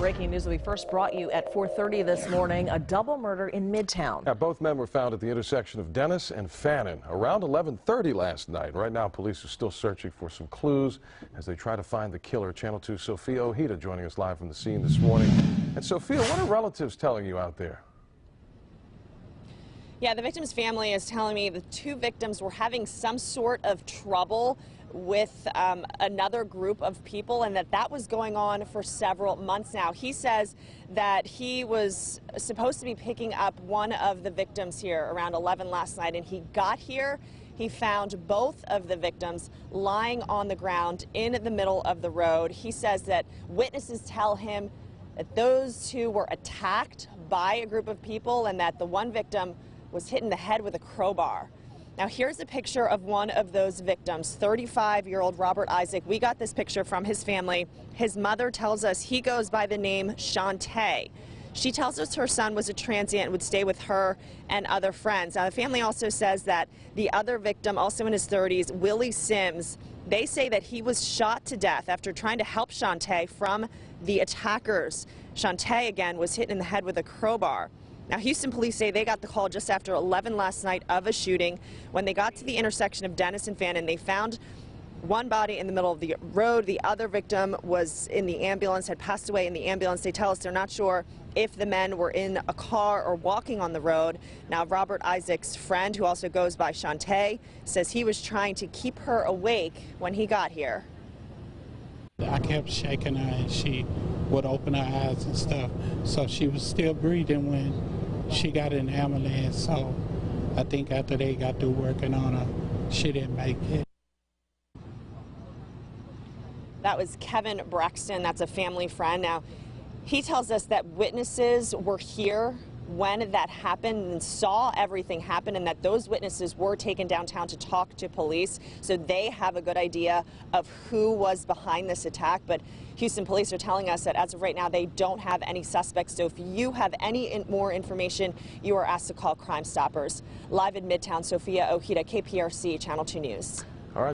Breaking news that we first brought you at 4:30 this morning, a double murder in Midtown. Yeah, both men were found at the intersection of Dennis and Fannin around 11:30 last night. Right now, police are still searching for some clues as they try to find the killer. Channel 2's Sofia Ojeda joining us live from the scene this morning. And Sofia, what are relatives telling you out there? Yeah, the victim's family is telling me the two victims were having some sort of trouble with another group of people, and that was going on for several months now. He says that he was supposed to be picking up one of the victims here around 11 last night, and he got here. He found both of the victims lying on the ground in the middle of the road. He says that witnesses tell him that those two were attacked by a group of people and that the one victim was hit in the head with a crowbar. Now here's a picture of one of those victims, 35-year-old Robert Isaac. We got this picture from his family. His mother tells us he goes by the name Shantae. She tells us her son was a transient and would stay with her and other friends. Now the family also says that the other victim, also in his 30s, Willie Sims, they say that he was shot to death after trying to help Shantae from the attackers. Shantae, again, was hit in the head with a crowbar. Now, Houston police say they got the call just after 11 last night of a shooting. When they got to the intersection of Dennis and Fannin, they found one body in the middle of the road. The other victim was in the ambulance, had passed away in the ambulance. They tell us they're not sure if the men were in a car or walking on the road. Now, Robert Isaac's friend, who also goes by Shantae, says he was trying to keep her awake when he got here. I kept shaking her and she would open her eyes and stuff. So she was still breathing when she got in the ambulance. So I think after they got through working on her, she didn't make it. That was Kevin Braxton. That's a family friend. Now, he tells us that witnesses were here when that happened and saw everything happen, and that those witnesses were taken downtown to talk to police, so they have a good idea of who was behind this attack. But Houston police are telling us that as of right now they don't have any suspects, so if you have any more information, you are asked to call Crime Stoppers. Live in Midtown, Sofia Ojeda, KPRC Channel 2 News.